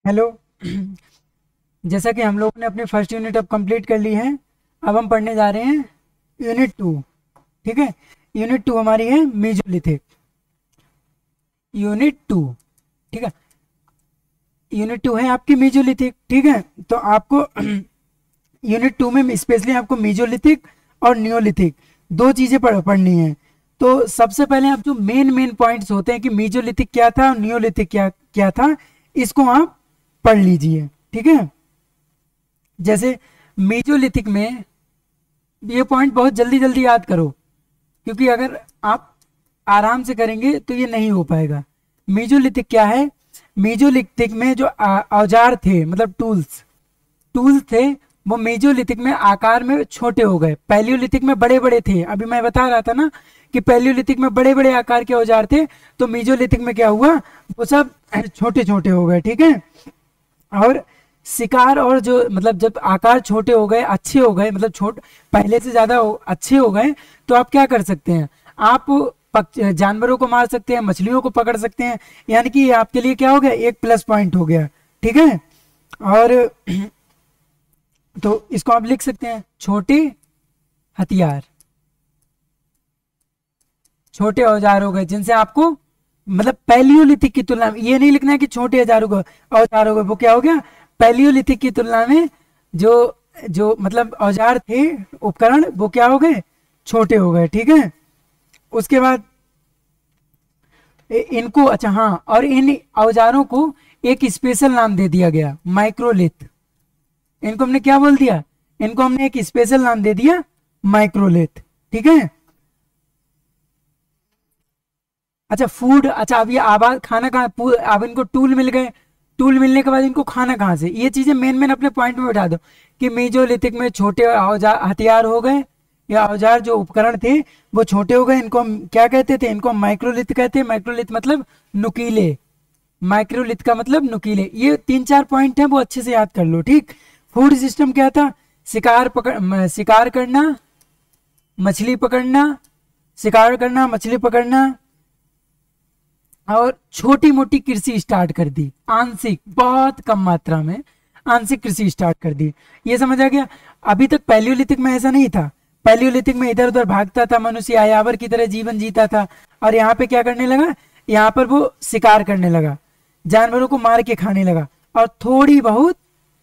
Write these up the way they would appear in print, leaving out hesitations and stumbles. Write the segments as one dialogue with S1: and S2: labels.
S1: Hello. जैसा कि हम लोगों ने अपनी फर्स्ट यूनिट अब कंप्लीट कर ली है, अब हम पढ़ने जा रहे हैं यूनिट 2। ठीक है, यूनिट 2 हमारी है मीजोलिथिक। यूनिट 2, ठीक है, यूनिट 2 है आपकी मीजोलिथिक। ठीक है, तो आपको यूनिट 2 में स्पेशली आपको मीजोलिथिक और नियोलिथिक दो चीज़ें पढ़नी है। तो सबसे पहले आप जो मेन मेन पॉइंट्स होते हैं कि मीजोलिथिक क्या था और नियोलिथिक क्या क्या था, इसको आप पढ़ लीजिए। ठीक है, जैसे मीजोलिथिक में ये पॉइंट बहुत जल्दी जल्दी याद करो, क्योंकि अगर आप आराम से करेंगे तो ये नहीं हो पाएगा। मीजोलिथिक क्या है? मीजोलिथिक में जो औजार थे, मतलब टूल्स टूल्स थे, वो मेजोलिथिक में आकार में छोटे हो गए। पैलियोलिथिक में बड़े बड़े थे, अभी मैं बता रहा था ना कि पैलियोलिथिक में बड़े बड़े आकार के औजार थे, तो मेजोलिथिक में क्या हुआ, वो सब छोटे छोटे हो गए। ठीक है, और शिकार और जो मतलब जब आकार छोटे हो गए, अच्छे हो गए, मतलब पहले से ज्यादा अच्छे हो गए, तो आप क्या कर सकते हैं, आप जानवरों को मार सकते हैं, मछलियों को पकड़ सकते हैं। यानी कि ये आपके लिए क्या हो गया, एक प्लस पॉइंट हो गया। ठीक है, और तो इसको आप लिख सकते हैं छोटे हथियार, छोटे औजार हो गए जिनसे आपको, मतलब पैलियोलिथिक की तुलना में ये नहीं लिखना है कि छोटे औजारों को औजार हो गए, वो क्या हो गया, पैलियोलिथिक की तुलना में जो जो मतलब औजार थे, उपकरण, वो क्या हो गए, छोटे हो गए। ठीक है, उसके बाद इनको, अच्छा हाँ, और इन औजारों को एक स्पेशल नाम दे दिया गया, माइक्रोलिथ। इनको हमने क्या बोल दिया, इनको हमने एक स्पेशल नाम दे दिया, माइक्रोलिथ। ठीक है, अच्छा फूड, अच्छा अब ये आवाज खाना कहाँ, अब इनको टूल मिल गए, टूल मिलने के बाद इनको खाना कहाँ से, ये चीजें मेन मेन अपने पॉइंट में बैठा दो कि मेजोलिथिक में छोटे औजार हथियार हो गए, या औजार जो उपकरण थे वो छोटे हो गए। इनको हम क्या कहते थे, इनको हम माइक्रोलिथ कहते हैं। माइक्रोलिथ मतलब नुकीले, माइक्रोलिथ का मतलब नुकीले। ये तीन चार पॉइंट हैं, वो अच्छे से याद कर लो। ठीक, फूड सिस्टम क्या था, शिकार करना, मछली पकड़ना, शिकार करना, मछली पकड़ना, और छोटी मोटी कृषि स्टार्ट कर दी, आंशिक, बहुत कम मात्रा में आंशिक कृषि स्टार्ट कर दी। ये समझ आ गया। अभी तक पैलियोलिथिक में ऐसा नहीं था। पैलियोलिथिक में इधर उधर भागता था मनुष्य, यायावर की तरह जीवन जीता था, और यहाँ पे क्या करने लगा, यहाँ पर वो शिकार करने लगा, जानवरों को मार के खाने लगा, और थोड़ी बहुत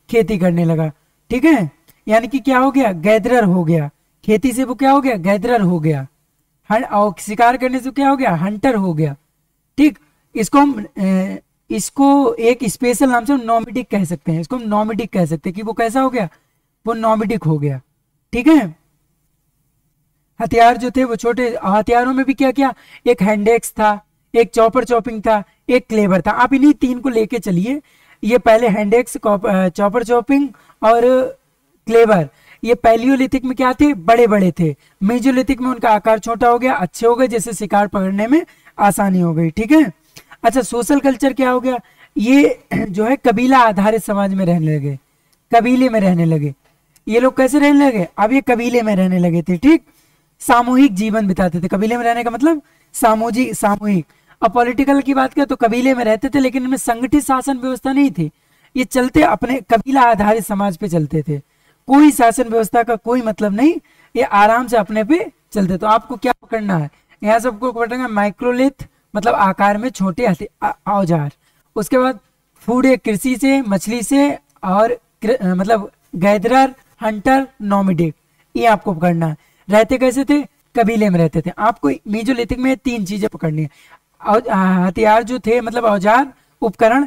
S1: खेती करने लगा। ठीक है, यानी कि क्या हो गया, गैदरर हो गया। खेती से वो क्या हो गया, गैदरर हो गया। और शिकार करने से क्या हो गया, हंटर हो गया। ठीक, इसको हम इसको एक स्पेशल नाम से नॉमिडिक कह सकते हैं। इसको हम नॉमिडिक कह सकते हैं कि वो कैसा हो गया, वो नॉमिडिक हो गया। ठीक है, हथियार जो थे वो छोटे, हथियारों में भी क्या क्या, एक हैंडेक्स था, एक चॉपर चॉपिंग था, एक क्लेवर था। आप इन्हीं तीन को लेके चलिए। ये पहले हैंडेक्स, चॉपर चॉपिंग और क्लेवर, ये पैलियोलिथिक में क्या थे, बड़े बड़े थे। मेजोलिथिक में उनका आकार छोटा हो गया, अच्छे हो गए, जैसे शिकार पकड़ने में आसानी हो गई। ठीक है, अच्छा सोशल कल्चर क्या हो गया, ये जो है कबीला आधारित समाज में रहने लगे, कबीले में रहने लगे। ये लोग कैसे रहने लगे, अब ये कबीले में रहने लगे थे। ठीक, सामूहिक जीवन बिताते थे। कबीले में रहने का मतलब सामूहिक, सामूहिक। अब पॉलिटिकल की बात करें तो कबीले में रहते थे, लेकिन इनमें संगठित शासन व्यवस्था नहीं थी। ये चलते अपने कबीला आधारित समाज पे चलते थे, कोई शासन व्यवस्था का कोई मतलब नहीं, ये आराम से अपने पे चलते। तो आपको क्या पकड़ना है, यहाँ सबको पकड़ना, माइक्रोलिथ मतलब आकार में छोटे औजार। उसके बाद फूड, एक कृषि से, मछली से, और मतलब गैदरर, हंटर, नॉमिडिक, ये आपको पकड़ना है। रहते कैसे थे, कबीले में रहते थे। आपको मेजोलिथिक में तीन चीजें पकड़नी है, हथियार जो थे मतलब औजार, उपकरण,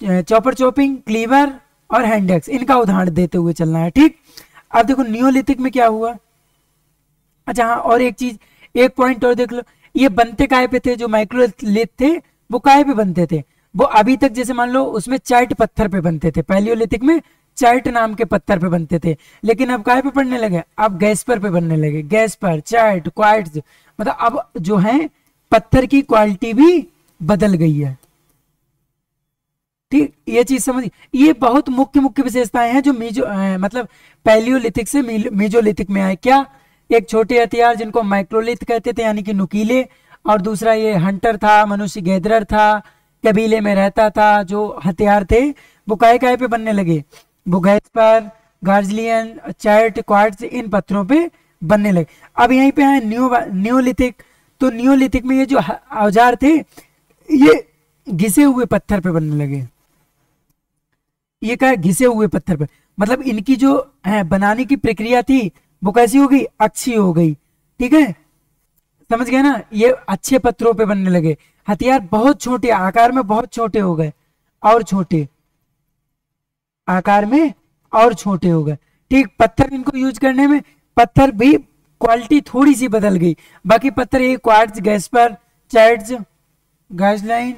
S1: चॉपर चॉपिंग, क्लीवर और हैंडेक्स, इनका उदाहरण देते हुए चलना है। ठीक, अब देखो नियोलिथिक में क्या हुआ। अच्छा हाँ, और एक चीज, एक पॉइंट और देख लो, ये बनते काय पे थे, जो माइक्रोलिथ थे वो काय पे बनते थे, वो अभी तक जैसे मान लो उसमें चैट पत्थर पे बनते थे। पैलियोलिथिक में चैट नाम के पत्थर पे बनते थे, लेकिन अब काय पे बनने लगे, अब गैस पर पे बनने लगे। गैस पर, चैट, क्वार्ट्ज, मतलब अब जो है पत्थर की क्वालिटी भी बदल गई है। ठीक, ये चीज समझ, ये बहुत मुख्य मुख्य विशेषताएं हैं जो मतलब पैलियोलिथिक से मेजोलिथिक में आए। क्या, एक छोटे हथियार जिनको माइक्रोलिथ कहते थे, यानी कि नुकीले, और दूसरा ये हंटर था, मनुष्य गैदरर था, कबीले में रहता था, जो हथियार थे वो काय पे बनने लगे, वो गैस्पर, गार्जलियन, चैट, क्वार्ट्ज, इन पत्थरों पे बनने लगे। अब यहीं पे है नियोलिथिक। तो नियोलिथिक में ये जो औजार थे ये घिसे हुए पत्थर पे बनने लगे। ये क्या है, घिसे हुए पत्थर पे, मतलब इनकी जो है बनाने की प्रक्रिया थी वो कैसी हो गई, अच्छी हो गई। ठीक है, समझ गए ना, ये अच्छे पत्थरों पे बनने लगे। हथियार बहुत छोटे आकार में, बहुत छोटे हो गए, और छोटे आकार में और छोटे हो गए। ठीक, पत्थर इनको यूज करने में पत्थर भी क्वालिटी थोड़ी सी बदल गई। बाकी पत्थर ये क्वार्ट्ज, गैस्पर, चैट्स, गार्जलिन,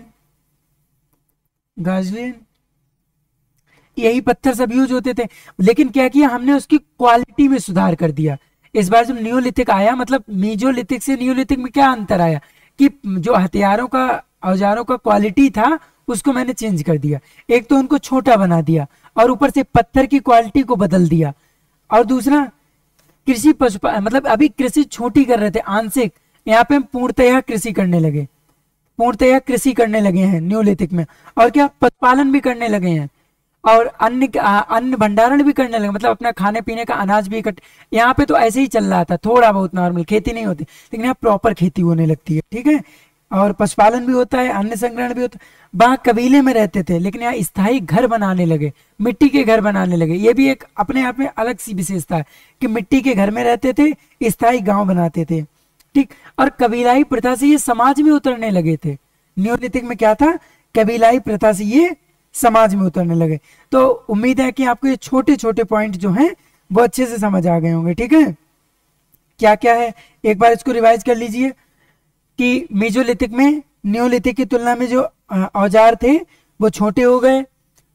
S1: यही पत्थर सब यूज होते थे। लेकिन क्या किया हमने, उसकी क्वालिटी में सुधार कर दिया। इस बार जब नियोलिथिक आया, मतलब मीजोलिथिक से नियोलिथिक में क्या अंतर आया कि जो हथियारों का, औजारों का क्वालिटी था उसको मैंने चेंज कर दिया। एक तो उनको छोटा बना दिया और ऊपर से पत्थर की क्वालिटी को बदल दिया। और दूसरा कृषि मतलब अभी कृषि छोटी कर रहे थे आंशिक, यहाँ पे हम पूर्णतया कृषि करने लगे, पूर्णतया कृषि करने लगे हैं नियोलिथिक में। और क्या, पशुपालन भी करने लगे हैं और अन्न भंडारण भी करने लगे, मतलब अपना खाने पीने का अनाज भी इकट्ठा। यहाँ पे तो ऐसे ही चल रहा था, थोड़ा बहुत नॉर्मल, खेती नहीं होती, लेकिन यहाँ प्रॉपर खेती होने लगती है। ठीक है, और पशुपालन भी होता है, अन्न संग्रहण भी होता है। वहां कबीले में रहते थे, लेकिन यहाँ स्थायी घर बनाने लगे, मिट्टी के घर बनाने लगे। ये भी एक अपने आप में अलग सी विशेषता है कि मिट्टी के घर में रहते थे, स्थायी गांव बनाते थे। ठीक, और कबीलाई प्रथा से ये समाज में उतरने लगे थे। नियोलिथिक में क्या था, कबीलाई प्रथा से ये समाज में उतरने लगे। तो उम्मीद है कि आपको ये छोटे छोटे पॉइंट जो हैं वो अच्छे से समझ आ गए होंगे। ठीक है, क्या क्या है एक बार इसको रिवाइज कर लीजिए कि मेजोलिथिक में नियोलिथिक की तुलना में जो औजार थे वो छोटे हो गए,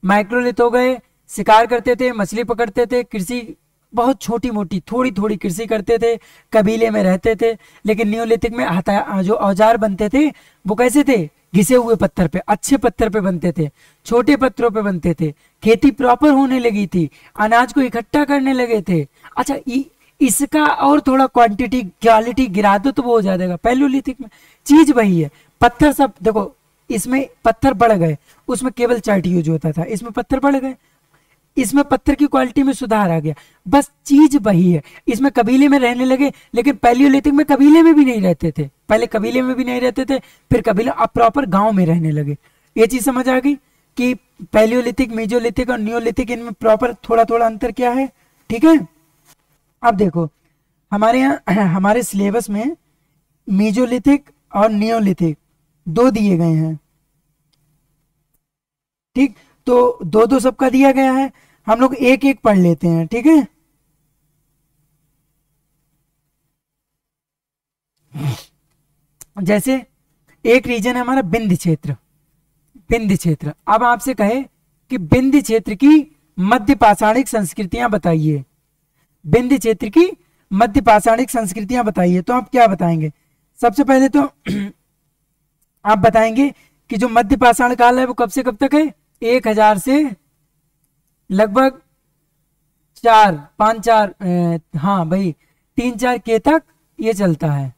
S1: माइक्रोलिथ हो गए, शिकार करते थे, मछली पकड़ते थे, कृषि बहुत छोटी मोटी थोड़ी थोड़ी कृषि करते थे, कबीले में रहते थे। लेकिन नियोलिथिक में जो औजार बनते थे वो कैसे थे, घिसे हुए पत्थर पे, अच्छे पत्थर पे बनते थे, छोटे पत्थरों पे बनते थे, खेती प्रॉपर होने लगी थी, अनाज को इकट्ठा करने लगे थे। अच्छा, इसका और थोड़ा क्वांटिटी क्वालिटी गिरा दो तो वो हो जाएगा। पैलियोलिथिक में चीज वही है, पत्थर सब देखो, इसमें पत्थर बढ़ गए, उसमें केवल चैट यूज होता था, इसमें पत्थर बढ़ गए, इसमें पत्थर की क्वालिटी में सुधार आ गया, बस चीज वही है। इसमें कबीले में रहने लगे, लेकिन पैलियोलिथिक में कबीले में भी नहीं रहते थे, पहले कबीले में भी नहीं रहते थे, फिर कबीले, अब प्रॉपर गांव में रहने लगे। ये चीज समझ आ गई कि पैलियोलिथिक, मेजोलिथिक और नियोलिथिक, इनमें प्रॉपर थोड़ा थोड़ा अंतर क्या है। ठीक है, अब देखो हमारे यहाँ हमारे सिलेबस में मेजोलिथिक और नियोलिथिक दो दिए गए हैं। ठीक, तो दो दो सबका दिया गया है, हम लोग एक एक पढ़ लेते हैं। ठीक है, जैसे एक रीजन है हमारा विंध्य क्षेत्र। विंध्य क्षेत्र, अब आपसे कहे कि विंध्य क्षेत्र की मध्य पाषाणिक संस्कृतियां बताइए, विंध्य क्षेत्र की मध्य पाषाणिक संस्कृतियां बताइए, तो आप क्या बताएंगे। सबसे पहले तो आप बताएंगे कि जो मध्य पाषाण काल है वो कब से कब तक है, 1000 से लगभग 4 हाँ भाई 3-4 के तक ये चलता है।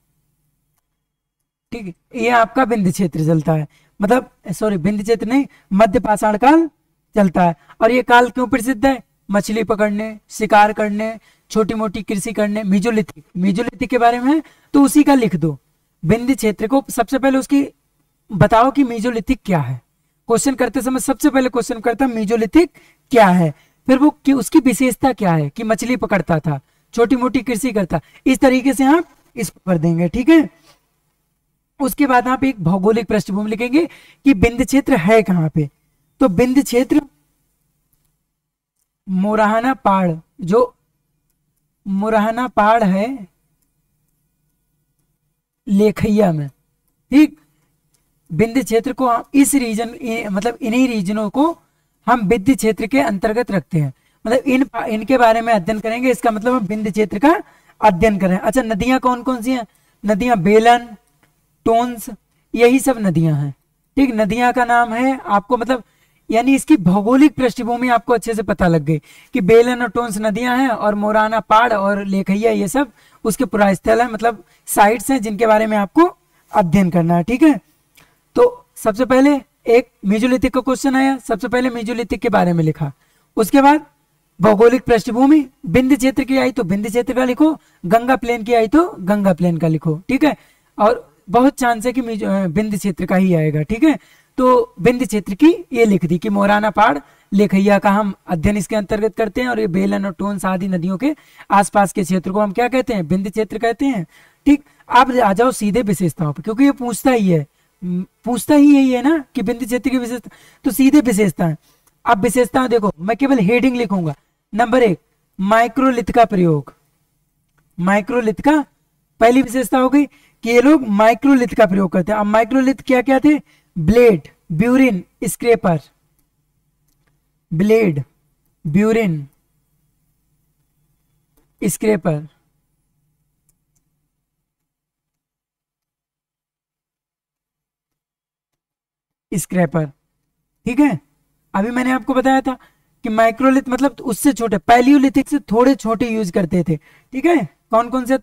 S1: ठीक है, ये आपका विंध्य क्षेत्र चलता है, मतलब सॉरी विंध्य क्षेत्र नहीं, मध्य पाषाण काल चलता है। और ये काल क्यों प्रसिद्ध है, मछली पकड़ने, शिकार करने, छोटी मोटी कृषि करने। मेजोलिथिक, मेजोलिथिक के बारे में तो उसी का लिख दो। विंध्य क्षेत्र को सबसे पहले उसकी बताओ कि मेजोलिथिक क्या है। क्वेश्चन करते समय सबसे पहले क्वेश्चन करता है मेजोलिथिक क्या है, फिर वो कि उसकी विशेषता क्या है, कि मछली पकड़ता था, छोटी मोटी कृषि करता। इस तरीके से आप इसको कर देंगे। ठीक है, उसके बाद आप एक भौगोलिक पृष्ठभूमि लिखेंगे कि विंध्य क्षेत्र है कहां पे। तो विंध्य क्षेत्र मोरहाना पहाड़, जो मोरहाना पहाड़ है लेखैया में। ठीक, विंध्य क्षेत्र को इस रीजन मतलब इन्हीं रीजनों को हम विंध्य क्षेत्र के अंतर्गत रखते हैं, मतलब इनके बारे में अध्ययन करेंगे, इसका मतलब हम विंध्य क्षेत्र का अध्ययन करें। अच्छा, नदियां कौन कौन सी हैं, नदियां बेलन, टोन्स, यही सब नदियां हैं। ठीक, नदियां का नाम है आपको, मतलब यानी इसकी भौगोलिक पृष्ठभूमि आपको अच्छे से पता लग गई कि बेलन और टोन्स नदियां हैं और मोराना पहाड़ और लेखैया ये सब उसके पुरा स्थल है, मतलब साइट्स हैं जिनके बारे में आपको अध्ययन करना है। ठीक है, तो सबसे पहले एक मेसोलिथिक का क्वेश्चन आया, सबसे पहले मेसोलिथिक के बारे में लिखा, उसके बाद भौगोलिक पृष्ठभूमि, बिंद क्षेत्र की आई तो बिंद क्षेत्र का लिखो, गंगा प्लेन की आई तो गंगा प्लेन का लिखो, ठीक है। और बहुत चांस है कि बिंद क्षेत्र का ही आएगा, ठीक है। तो बिंद क्षेत्र की ये लिख दी कि मोराना पहाड़ लेखैया का हम अध्ययन इसके अंतर्गत करते हैं, और ये बेलन और टोन्स आदि नदियों के आसपास के क्षेत्र को हम क्या कहते हैं, बिंद क्षेत्र कहते हैं, ठीक। आप आ जाओ सीधे विशेषताओं पर, क्योंकि ये पूछता ही यही है ना कि बिंद क्षेत्र की विशेषता, तो सीधे विशेषताएं। अब विशेषताएं देखो, मैं केवल हेडिंग लिखूंगा। नंबर 1, माइक्रोलिथ का प्रयोग। माइक्रोलिथ का पहली विशेषता हो गई कि ये लोग माइक्रोलिथ का प्रयोग करते हैं। अब माइक्रोलिथ क्या क्या थे, blade, burin, scraper, blade, burin, scraper, scraper, ठीक है। अभी मैंने आपको बताया था कि माइक्रोलिथ मतलब उससे छोटे, पैलियोलिथिक से थोड़े छोटे यूज करते थे, ठीक है। कौन कौन से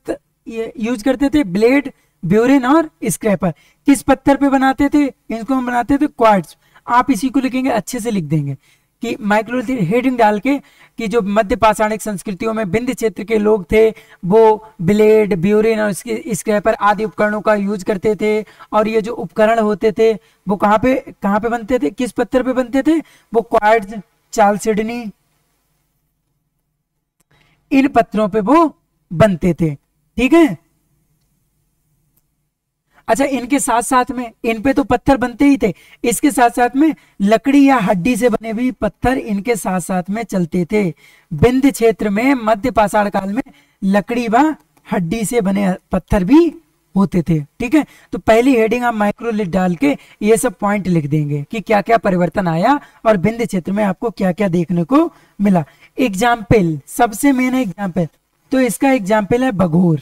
S1: ये यूज करते थे, ब्लेड, ब्यूरिन और स्क्रैपर। किस पत्थर पे बनाते थे, इनको हम बनाते थे क्वार्ट्ज। आप इसी को लिखेंगे, अच्छे से लिख देंगे कि माइक्रोलिथिक हेडिंग डाल के कि जो मध्य पाषाणिक संस्कृतियों में बिंद क्षेत्र के लोग थे वो ब्लेड, ब्यूरिन और स्क्रैपर आदि उपकरणों का यूज करते थे। और ये जो उपकरण होते थे वो कहाँ पे बनते थे, किस पत्थर पे बनते थे, वो क्वार्ट्ज, चालसिडनी, इन पत्थरों पे वो बनते थे, ठीक है। अच्छा, इनके साथ साथ में, इन पे तो पत्थर बनते ही थे, इसके साथ साथ में लकड़ी या हड्डी से बने भी पत्थर इनके साथ साथ में चलते थे। बिंद क्षेत्र में मध्य पाषाण काल में लकड़ी व हड्डी से बने पत्थर भी होते थे, ठीक है। तो पहली हेडिंग आप माइक्रोलिथ डाल के ये सब पॉइंट लिख देंगे कि क्या क्या परिवर्तन आया और बिंद क्षेत्र में आपको क्या क्या देखने को मिला। एग्जाम्पल, सबसे मेन एग्जाम्पल, तो इसका एग्जाम्पल है बघोर।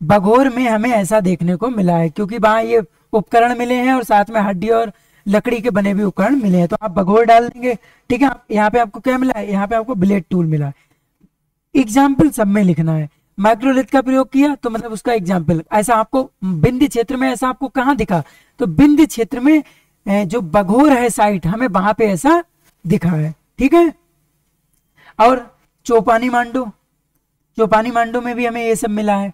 S1: बघोर में हमें ऐसा देखने को मिला है, क्योंकि वहां ये उपकरण मिले हैं और साथ में हड्डी और लकड़ी के बने भी उपकरण मिले हैं, तो आप बघोर डाल देंगे, ठीक है। यहाँ पे आपको क्या मिला है, यहाँ पे आपको ब्लेड टूल मिला है। एग्जाम्पल सब में लिखना है। माइक्रोलिथ का प्रयोग किया तो मतलब उसका एग्जाम्पल। ऐसा आपको बिंद क्षेत्र में ऐसा आपको कहाँ दिखा, तो बिंद क्षेत्र में जो बघोर है साइट, हमें वहां पे ऐसा दिखा है, ठीक है। और चौपानी मांडो, चौपानी मांडो में भी हमें ये सब मिला है,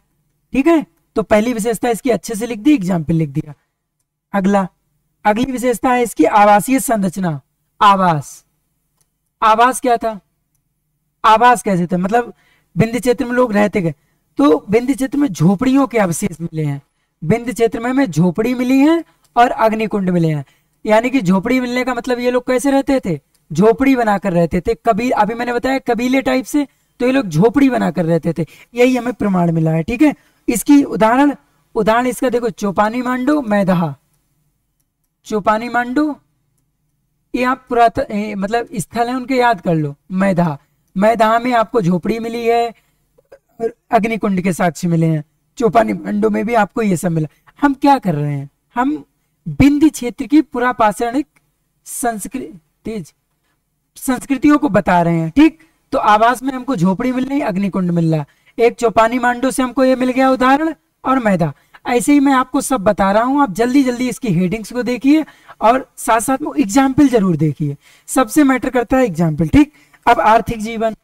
S1: ठीक है। तो पहली विशेषता इसकी अच्छे से लिख दी, एग्जाम्पल लिख दिया। अगली विशेषता है इसकी आवासीय संरचना। आवास, आवास क्या था, आवास कैसे थे, मतलब बिंद क्षेत्र में लोग रहते गए, तो बिंद क्षेत्र में झोपड़ियों के अवशेष मिले हैं। बिंद क्षेत्र में हमें झोपड़ी मिली है और अग्निकुंड मिले हैं। यानी कि झोपड़ी मिलने का मतलब ये लोग कैसे रहते थे, झोपड़ी बनाकर रहते थे। अभी मैंने बताया कबीले टाइप से, तो ये लोग झोपड़ी बनाकर रहते थे, यही हमें प्रमाण मिला है, ठीक है। इसकी उदाहरण इसका देखो, चौपानी मांडो, मैदहा। चौपानी मांडो ये आप पुरातन मतलब स्थल है उनके, याद कर लो। मैदहा में आपको झोपड़ी मिली है और अग्निकुंड के साक्ष्य मिले हैं। चौपानी मांडो में भी आपको ये सब मिला। हम क्या कर रहे हैं, हम बिंद क्षेत्र की पुरापाषाणिक संस्कृतियों को बता रहे हैं, ठीक। तो आवास में हमको झोपड़ी मिल रही, अग्निकुंड मिल रहा, एक चौपानी मांडो से हमको ये मिल गया उदाहरण, और मैदा। ऐसे ही मैं आपको सब बता रहा हूं, आप जल्दी जल्दी इसकी हेडिंग्स को देखिए और साथ साथ में एग्जाम्पल जरूर देखिए, सबसे मैटर करता है एग्जाम्पल, ठीक। अब आर्थिक जीवन,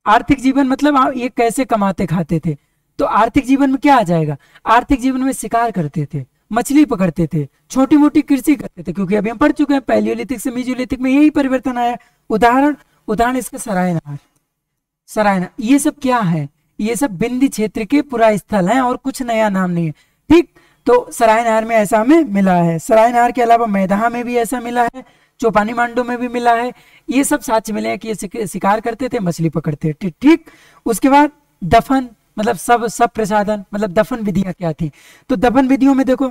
S1: आर्थिक जीवन मतलब आप ये कैसे कमाते खाते थे, तो आर्थिक जीवन में क्या आ जाएगा, आर्थिक जीवन में शिकार करते थे, मछली पकड़ते थे, छोटी मोटी कृषि करते थे, क्योंकि अभी हम पढ़ चुके हैं पैलियोलिथिक से मेसोलिथिक में यही परिवर्तन आया। उदाहरण इसका सरायनहार, ये सब क्या है, ये सब बिंद क्षेत्र के पुरा स्थल हैं और कुछ नया नाम नहीं है, ठीक। तो सरायनहार में ऐसा हमें मिला है। सरायनहार के अलावा मैदहा में भी ऐसा मिला है, चौपानी मांडो में भी मिला है। ये सब साक्ष्य मिले हैं कि ये शिकार करते थे, मछली पकड़ते थे, ठीक। उसके बाद दफन मतलब सब प्रसादन, मतलब दफन विधियां क्या थी, तो दफन विधियों में देखो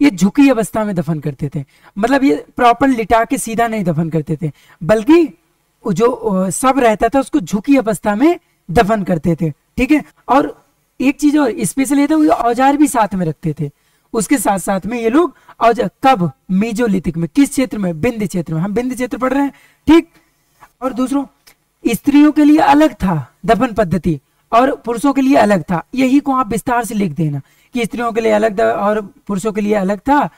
S1: ये झुकी अवस्था में दफन करते थे, मतलब ये प्रॉपर लिटा के सीधा नहीं दफन करते थे, बल्कि जो सब रहता था उसको झुकी अवस्था में दफन करते थे, ठीक है। और एक चीज और स्पेशल ये था, वो औजार भी साथ में रखते थे। उसके साथ साथ में ये लोग औजार कब, मेसोलिथिक में, किस क्षेत्र में, बिंद क्षेत्र में, हम बिंद क्षेत्र पढ़ रहे हैं, ठीक। और दूसरों, स्त्रियों के लिए अलग था दफन पद्धति और पुरुषों के लिए अलग था। यही को आप विस्तार से लिख देना कि स्त्रियों के लिए अलग था और पुरुषों के लिए अलग था।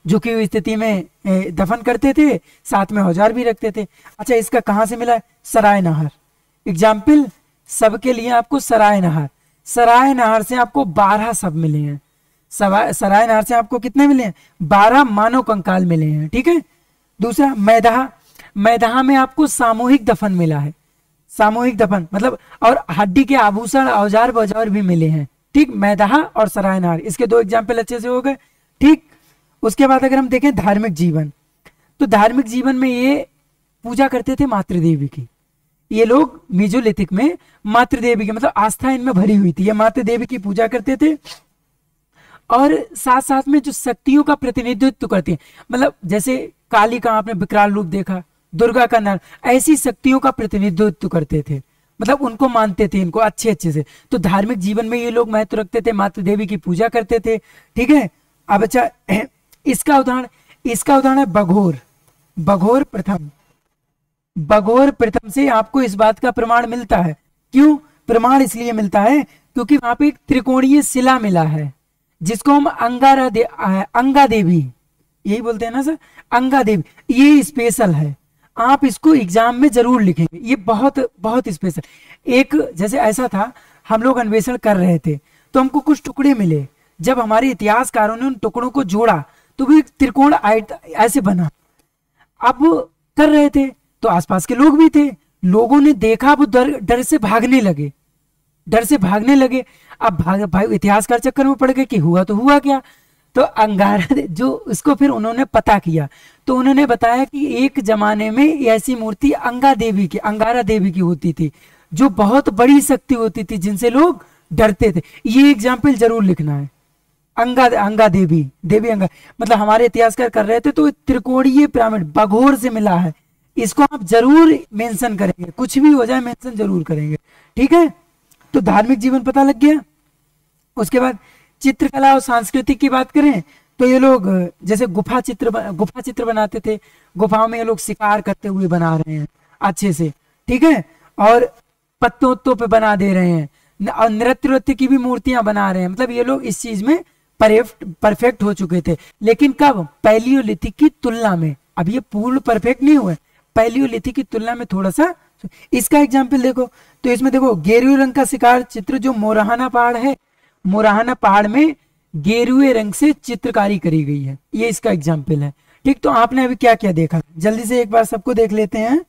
S1: झुकी हुई स्थिति में दफन करते थे, साथ में औजार भी रखते थे। अच्छा, इसका कहाँ से मिला है? सराय नहर। एग्जाम्पल सबके लिए आपको सराय नहर, सराय नहर से आपको 12 शव मिले हैं। सराय नहर से आपको कितने मिले हैं? 12 मानव कंकाल मिले हैं। ठीक है। दूसरा मैदाहा, मैदाहा में आपको सामूहिक दफन मिला है। सामूहिक दफन मतलब, और हड्डी के आभूषण औजार बौजार भी मिले हैं। ठीक, मैदाहा और सराय नहर, इसके 2 एग्जाम्पल अच्छे से हो गए। ठीक, उसके बाद अगर हम देखें धार्मिक जीवन, तो धार्मिक जीवन में ये पूजा करते थे मातृदेवी की। ये लोग मेसोलिथिक में मातृदेवी की मतलब आस्था इनमें भरी हुई थी, ये मातृदेवी की पूजा करते थे। और साथ साथ में जो शक्तियों का प्रतिनिधित्व करते हैं, मतलब जैसे काली का आपने विकराल रूप देखा, दुर्गा का नर, ऐसी शक्तियों का प्रतिनिधित्व करते थे, मतलब उनको मानते थे, इनको अच्छे अच्छे से। तो धार्मिक जीवन में ये लोग महत्व रखते थे, मातृदेवी की पूजा करते थे। ठीक है। अब अच्छा, इसका उदाहरण है बघोर। बघोर प्रथम, बघोर प्रथम से आपको इस बात का प्रमाण मिलता है। क्यों प्रमाण? इसलिए मिलता है क्योंकि वहां पे एक त्रिकोणीय शिला मिला है, जिसको हम अंगा देवी यही बोलते हैं ना सर, अंगा देवी। ये स्पेशल है, आप इसको एग्जाम में जरूर लिखेंगे, ये बहुत बहुत स्पेशल। एक जैसे ऐसा था, हम लोग अन्वेषण कर रहे थे तो हमको कुछ टुकड़े मिले, जब हमारे इतिहासकारों ने उन टुकड़ों को जोड़ा तो वो एक त्रिकोण ऐसे बना। अब कर रहे थे तो आसपास के लोग भी थे, लोगों ने देखा, वो डर से भागने लगे, डर से भागने लगे। अब भाई इतिहासकार चक्कर में पड़ गए कि हुआ तो हुआ क्या। तो अंगारा जो उसको फिर उन्होंने पता किया, तो उन्होंने बताया कि एक जमाने में ऐसी मूर्ति अंगारा देवी की होती थी, जो बहुत बड़ी शक्ति होती थी, जिनसे लोग डरते थे। ये एग्जाम्पल जरूर लिखना है। अंगा देवी अंगा, मतलब हमारे इतिहासकार कर रहे थे तो त्रिकोणीय पिरामिड बघोर से मिला है, इसको आप जरूर मेंशन करेंगे, कुछ भी हो जाए मेंशन जरूर करेंगे। ठीक है। तो धार्मिक जीवन पता लग गया। उसके बाद चित्रकला और सांस्कृतिक की बात करें तो ये लोग जैसे गुफा चित्र बनाते थे, गुफाओं में ये लोग शिकार करते हुए बना रहे हैं अच्छे से। ठीक है। और पत्तों पे बना दे रहे हैं, और नृत्य की भी मूर्तियां बना रहे हैं, मतलब ये लोग इस चीज में परफेक्ट हो चुके थे। लेकिन कब? पैलियोलिथिक की तुलना में। अब ये पूर्ण परफेक्ट नहीं हुए, पैलियोलिथिक की तुलना में थोड़ा सा। इसका एग्जाम्पल देखो, तो इसमें देखो गेरुए रंग का शिकार चित्र जो मोराहाना पहाड़ है, मोराहाना पहाड़ में गेरुए रंग से चित्रकारी करी गई है, ये इसका एग्जाम्पल है। ठीक, तो आपने अभी क्या क्या देखा, जल्दी से एक बार सबको देख लेते हैं।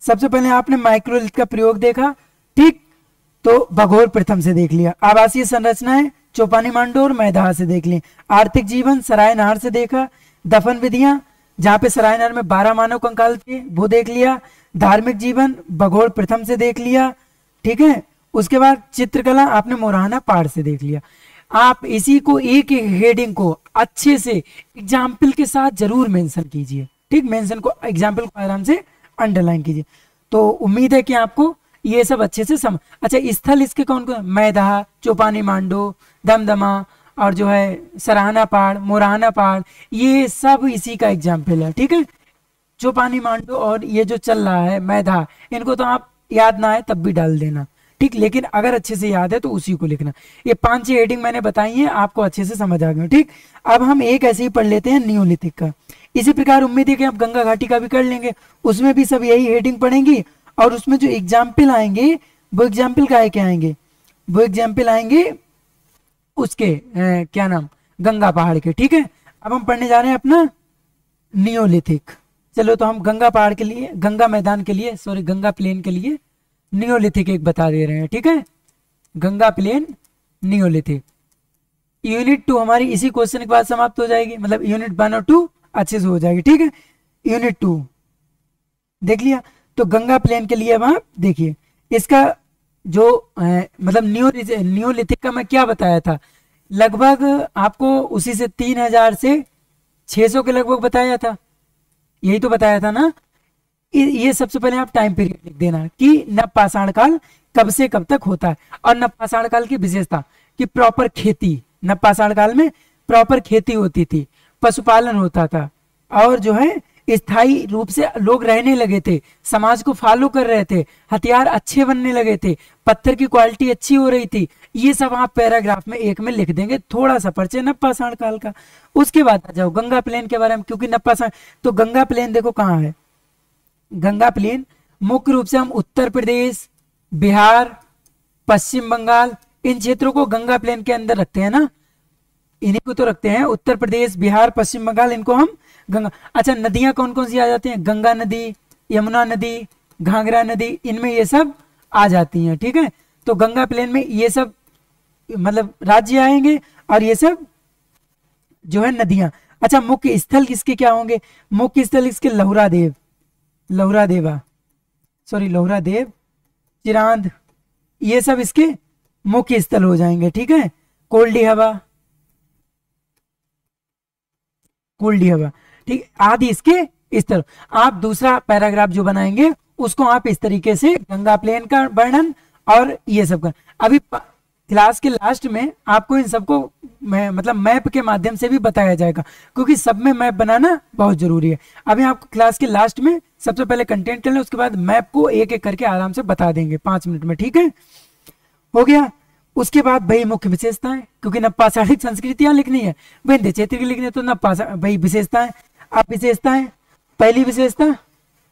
S1: सबसे पहले आपने माइक्रोलिथ का प्रयोग देखा। ठीक, तो भगोर प्रथम से देख लिया। आवासीय संरचनाएं चौपानी मांडो और मैदाहा से देख ली। आर्थिक जीवन सराय नहर से देखा। दफन विधियां जहां पे सराय नहर में 12 मानव कंकाल थे वो देख लिया। धार्मिक जीवन भगोर प्रथम से देख लिया। ठीक है। उसके बाद चित्रकला आपने मोराहाना पहाड़ से देख लिया। आप इसी को एक एक हेडिंग को अच्छे से एग्जाम्पल के साथ जरूर मेंशन कीजिए। ठीक, मेंशन को एग्जाम्पल को आराम से अंडरलाइन कीजिए। तो उम्मीद है कि आपको ये सब अच्छे से समझ। अच्छा, स्थल इसके कौन कौन? मैदाहा, चौपानी मांडो, दमदमा और जो है सराहना पहाड़, मोराहाना पहाड़, ये सब इसी का एग्जाम्पल है। ठीक है। चौपानी मांडो और ये जो चल रहा है मैदाहा, इनको तो आप याद ना आए तब भी डाल देना। ठीक, लेकिन अगर अच्छे से याद है तो उसी को लिखना। ये 5-6 हेडिंग मैंने बताई हैं, आपको अच्छे से समझ आ गए। ठीक, अब हम एक ऐसे ही पढ़ लेते हैं नियोलिथिक का। इसी प्रकार उम्मीद है कि आप गंगा घाटी का भी कर लेंगे, उसमें भी सब यही हेडिंग पढ़ेंगी। और उसमें जो एग्जाम्पल आएंगे वो एग्जाम्पल का है क्या आएंगे? वो एग्जाम्पल आएंगे उसके क्या नाम, गंगा पहाड़ के। ठीक है। अब हम पढ़ने जा रहे हैं अपना नियोलिथिक। चलो, तो हम गंगा पहाड़ के लिए, गंगा मैदान के लिए, सॉरी गंगा प्लेन के लिए नियोलिथिक एक बता दे रहे हैं। ठीक है। Ganga plane Neolithic. यूनिट 2 हमारी इसी क्वेश्चन के बाद समाप्त हो जाएगी, मतलब यूनिट 1 और 2 अच्छे से हो जाएगी। ठीक है। यूनिट 2 देख लिया। तो गंगा प्लेन के लिए अब आप देखिए, इसका जो मतलब नियोलिथिक का मैं क्या बताया था, लगभग आपको उसी से 3000 से 600 के लगभग बताया था, यही तो बताया था ना। ये सबसे पहले आप टाइम पीरियड लिख देना कि नवपाषाण काल कब से कब तक होता है। और नवपाषाण काल की विशेषता कि प्रॉपर खेती, नवपाषाण काल में प्रॉपर खेती होती थी, पशुपालन होता था, और जो है स्थायी रूप से लोग रहने लगे थे, समाज को फॉलो कर रहे थे, हथियार अच्छे बनने लगे थे, पत्थर की क्वालिटी अच्छी हो रही थी, ये सब आप पैराग्राफ में एक में लिख देंगे, थोड़ा सा परिचय नप्पाषाढ़ काल का। उसके बाद आ जाओ गंगा प्लेन के बारे में, क्योंकि नप्पाषाढ़, तो गंगा प्लेन देखो कहाँ है। गंगा प्लेन मुख्य रूप से हम उत्तर प्रदेश, बिहार, पश्चिम बंगाल, इन क्षेत्रों को गंगा प्लेन के अंदर रखते हैं ना, इन्हीं को तो रखते हैं, उत्तर प्रदेश, बिहार, पश्चिम बंगाल, इनको हम गंगा। अच्छा, नदियां कौन कौन सी आ जाती हैं? गंगा नदी, यमुना नदी, घाघरा नदी, इनमें ये सब आ जाती हैं। ठीक है, तो गंगा प्लेन में ये सब मतलब राज्य आएंगे और ये सब जो है नदियां। अच्छा, मुख्य स्थल किसके क्या होंगे? मुख्य स्थल इसके लोहरादेव, लोहरादेवा, सॉरी लोहरादेव, चिरांद, ये सब इसके मुख्य स्थल हो जाएंगे। ठीक है, कोल्डी हवा, कोल्डी हवा, ठीक, आदि इसके स्थल। आप दूसरा पैराग्राफ जो बनाएंगे उसको आप इस तरीके से गंगा प्लेन का वर्णन और ये सब का। अभी क्लास के लास्ट में आपको इन सबको मतलब मैप के माध्यम से भी बताया जाएगा, क्योंकि सब में मैप बनाना बहुत जरूरी है। अभी आपको क्लास के लास्ट में सबसे पहले कंटेंट कर लें, उसके बाद मैप को एक एक करके आराम से बता देंगे 5 मिनट में। ठीक है, हो गया। उसके बाद भाई मुख्य विशेषताएं, क्योंकि नप्पाषाढ़िक संस्कृतियां लिखनी है, विंध्य क्षेत्र की लिखनी है, तो नप्पाषाढ़ भाई विशेषताएं। अब विशेषताएं, पहली विशेषता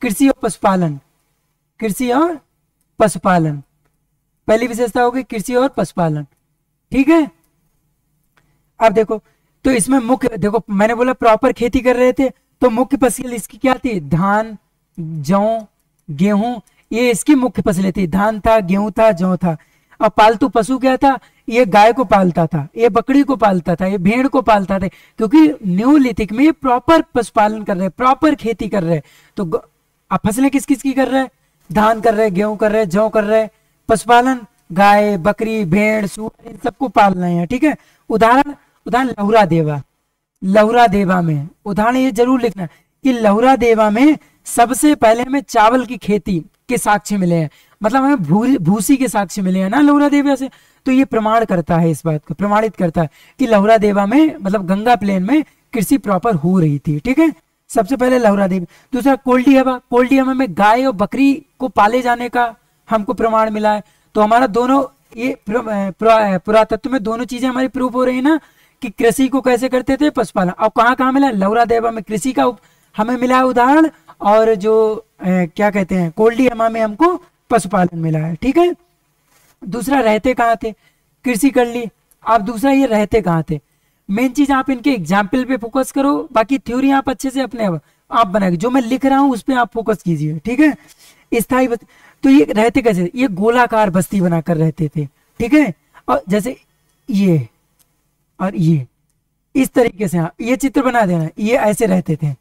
S1: कृषि और पशुपालन, कृषि और पशुपालन, पहली विशेषता होगी कृषि और पशुपालन। ठीक है, अब देखो, तो इसमें मुख्य, देखो मैंने बोला प्रॉपर खेती कर रहे थे, तो मुख्य फसल इसकी क्या थी? धान, जौ, गेहूं, ये इसकी मुख्य फसलें थी। धान था, गेहूं था, जौ था। और पालतू पशु क्या था? ये गाय को पालता था, ये बकरी को पालता था, ये भेड़ को पालता था, क्योंकि न्यूलिथिक में प्रॉपर पशुपालन कर रहे, प्रॉपर खेती कर रहे। तो अब फसलें किस किस की कर रहे? धान कर रहे, गेहूं कर रहे, जौ कर रहे। पशुपालन, गाय, बकरी, भेड़, सूअर, इन सबको पालना है। ठीक है, उदाहरण, उदाहरण लोहरादेवा, लोहरादेवा में उदाहरण ये जरूर लिखना कि लोहरादेवा में सबसे पहले हमें चावल की खेती के साक्ष्य मिले हैं, मतलब हमें भूसी के साक्ष्य मिले हैं ना लोहरादेवा से। तो ये प्रमाण करता है, इस बात को प्रमाणित करता है कि लोहरादेवा में मतलब गंगा प्लेन में कृषि प्रॉपर हो रही थी। ठीक है, सबसे पहले लोहरादेवी। दूसरा कोल्डी हवा, कोल्डी हवा में गाय और बकरी को पाले जाने का हमको प्रमाण मिला है। तो हमारा दोनों ये पुरातत्व में दोनों चीजें हमारी प्रूफ हो रही है ना, कि कृषि को कैसे करते थे, पशुपालन। और कहाँ कहाँ मिला? लोहरादेवा में कृषि का हमें मिला उदाहरण, और जो क्या कहते हैं कोल्डी हवा में हमको पशुपालन मिला है। ठीक है, दूसरा रहते कहाँ थे? कृषि कर ली। आप दूसरा ये रहते कहाँ थे? मेन चीज आप इनके एग्जाम्पल पे फोकस करो, बाकी थ्योरी आप अच्छे से अपने आप बनाएंगे। जो मैं लिख रहा हूँ उस पर आप फोकस कीजिए। ठीक है, स्थायी तो ये रहते कैसे? ये गोलाकार बस्ती बनाकर रहते थे। ठीक है, और जैसे ये और ये इस तरीके से, हाँ ये चित्र बना देना, ये ऐसे रहते थे।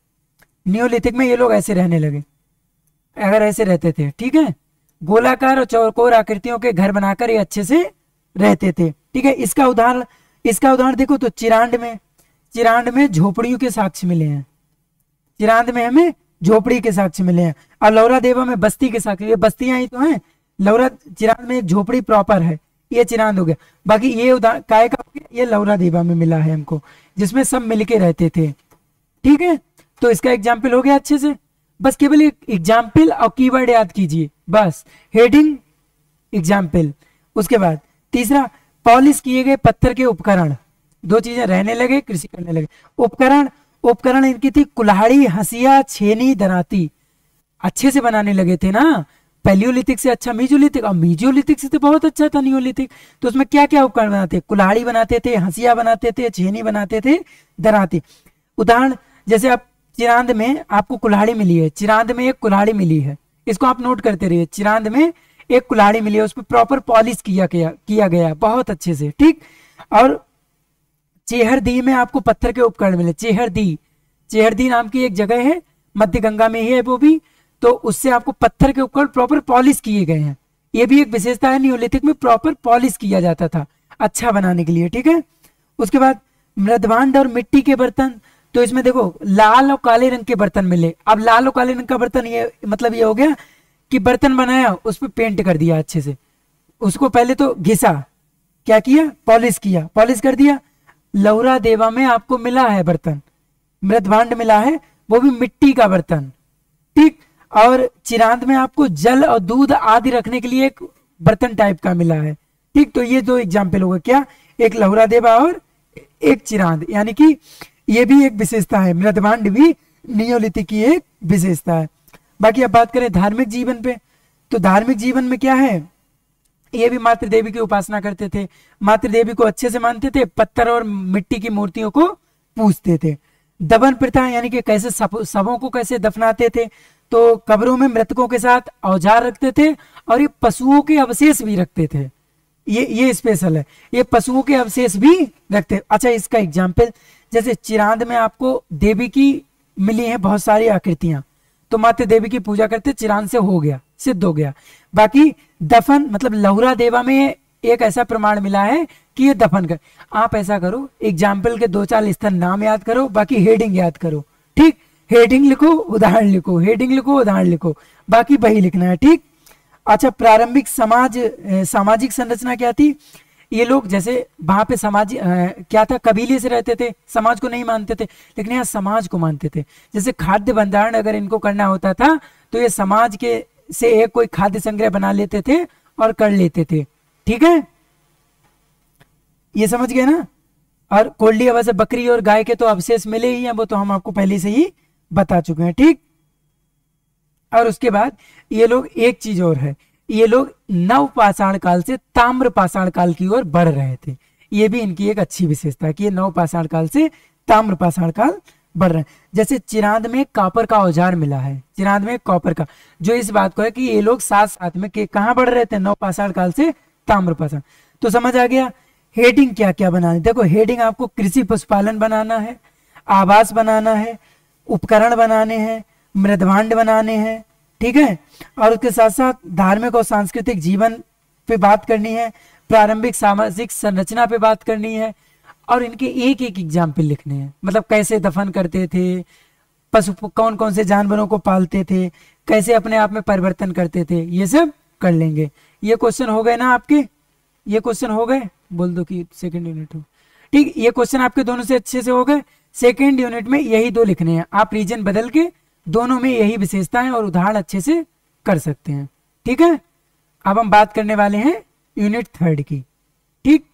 S1: न्यूलिथिक में ये लोग ऐसे रहने लगे, अगर ऐसे रहते थे। ठीक है, गोलाकार और चौकोर आकृतियों के घर बनाकर ये अच्छे से रहते थे। ठीक है, इसका उदाहरण देखो तो चिरांड में झोपड़ियों के साक्ष्य मिले हैं। चिरांद में हमें झोपड़ी के साक्ष्य मिले हैं, और लोहरादेवा में बस्ती के साक्ष्य, ये बस्तियां ही तो हैं। चिरांद में एक झोपड़ी प्रॉपर है, ये चिरांद हो गया। बाकी ये उदाहरण काय का हो गया, ये लोहरादेवा में मिला है हमको, जिसमें सब मिलके रहते थे। ठीक है, तो इसका एग्जाम्पल हो गया अच्छे से। बस केवल एक एग्जाम्पल और कीवर्ड याद कीजिए, बस हेडिंग एग्जाम्पल। उसके बाद तीसरा, पॉलिश किए गए पत्थर के उपकरण, दो चीजें रहने लगे, कृषि करने लगे। उपकरण इनकी थी कुल्हाड़ी, हंसिया, छेनी, दराती, अच्छे से बनाने लगे थे ना। पैलियोलिथिक से अच्छा मीजोलिथिक, और मीजोलिथिक से तो बहुत अच्छा था नियोलिथिक। तो उसमें क्या क्या उपकरण बनाते? कुल्हाड़ी बनाते थे, हंसिया बनाते थे, छेनी बनाते थे, दराती। उदाहरण जैसे आप चिरांद में आपको कुल्हाड़ी मिली है, चिरांद में एक कुल्हाड़ी मिली है, इसको आप नोट करते रहिए। चिरांद में एक कुल्हाड़ी मिली है, उसमें प्रॉपर पॉलिश किया गया बहुत अच्छे से। ठीक, और चेहरदी में आपको पत्थर के उपकरण मिले। चेहरदी नाम की एक जगह है, मध्य गंगा में ही है वो भी, तो उससे आपको पत्थर के उपकरण प्रॉपर पॉलिश किए गए हैं। ये भी एक विशेषता है, नियोलिथिक में प्रॉपर पॉलिश किया जाता था अच्छा बनाने के लिए। ठीक है, उसके बाद मृदभांड और मिट्टी के बर्तन, तो इसमें देखो लाल और काले रंग के बर्तन मिले। अब लाल और काले रंग का बर्तन, ये मतलब ये हो गया कि बर्तन बनाया, उस पर पेंट कर दिया अच्छे से, उसको पहले तो घिसा, क्या किया? पॉलिश कर दिया। लोहरादेवा में आपको मिला है बर्तन, मृदभांड मिला है, वो भी मिट्टी का बर्तन। ठीक, और चिरांद में आपको जल और दूध आदि रखने के लिए एक बर्तन टाइप का मिला है। ठीक, तो ये दो एग्जाम्पल होगा क्या, एक लहुरा देवा और एक चिरांद, यानी कि ये भी एक विशेषता है, मृदभांड भी नियोलिथिक की एक विशेषता है। बाकी अब बात करें धार्मिक जीवन पे, तो धार्मिक जीवन में क्या है, ये भी मातृ देवी की उपासना करते थे, मातृ देवी को अच्छे से मानते थे, पत्थर और मिट्टी की मूर्तियों को पूजते थे। दफन प्रथा यानी कि कैसे शवों को कैसे दफनाते थे, तो कब्रों में मृतकों के साथ औजार रखते थे और ये पशुओं के अवशेष भी रखते थे, ये स्पेशल है, ये पशुओं के अवशेष भी रखते। अच्छा, इसका एग्जाम्पल जैसे चिरांद में आपको देवी की मिली है बहुत सारी आकृतियां, तो मातृ देवी की पूजा करते, चिरांद से हो गया, सिद्ध हो गया। बाकी दफन मतलब लहुरा देवा में एक ऐसा प्रमाण मिला है कि ये दफन कर, आप ऐसा करो एग्जाम्पल के 2-4 स्थान नाम याद करो, बाकी हेडिंग याद करो, ठीक, हेडिंग लिखो उदाहरण लिखो, हेडिंग लिखो उदाहरण लिखो, बाकी वही लिखना है, ठीक। अच्छा, प्रारंभिक सामाजिक संरचना क्या थी, ये लोग जैसे वहां पे समाज क्या था, कबीले से रहते थे, समाज को नहीं मानते थे, लेकिन यहाँ समाज को मानते थे। जैसे खाद्य भंडारण अगर इनको करना होता था तो ये समाज के से एक कोई खाद्य संग्रह बना लेते थे और कर लेते थे, ठीक है, ये समझ गए ना। और कोल्डी हवा से बकरी और गाय के तो अवशेष मिले ही हैं, वो तो हम आपको पहले से ही बता चुके हैं, ठीक। और उसके बाद ये लोग एक चीज और है, ये लोग नव पाषाण काल से ताम्र पाषाण काल की ओर बढ़ रहे थे, ये भी इनकी एक अच्छी विशेषता है कि ये नव पाषाण काल से ताम्र पाषाण काल बढ़ रहे हैं। जैसे चिरांद में कॉपर का औजार मिला है, चिरांद में कॉपर का, जो इस बात को है कि ये लोग साथ साथ में कहाँ बढ़ रहे थे, नव पाषाण काल से ताम्र पाषाण। तो समझ आ गया। हेडिंग क्या क्या बनानी, देखो हेडिंग आपको कृषि पशुपालन बनाना है, आवास बनाना है, उपकरण बनाने हैं, मृदभांड बनाने हैं, ठीक है, और उसके साथ साथ धार्मिक और सांस्कृतिक जीवन पे बात करनी है, प्रारंभिक सामाजिक संरचना पे बात करनी है, और इनके एक एक एग्जाम्पल लिखने हैं, मतलब कैसे दफन करते थे, पशु कौन कौन से जानवरों को पालते थे, कैसे अपने आप में परिवर्तन करते थे, ये सब कर लेंगे। ये क्वेश्चन हो गए ना आपके, ये क्वेश्चन हो गए, बोल दो कि सेकंड यूनिट हो, ठीक, ये क्वेश्चन आपके दोनों से अच्छे से हो गए। सेकंड यूनिट में यही दो लिखने हैं, आप रीजन बदल के दोनों में यही विशेषता है और उदाहरण अच्छे से कर सकते हैं, ठीक है। अब हम बात करने वाले हैं यूनिट 3 की, ठीक।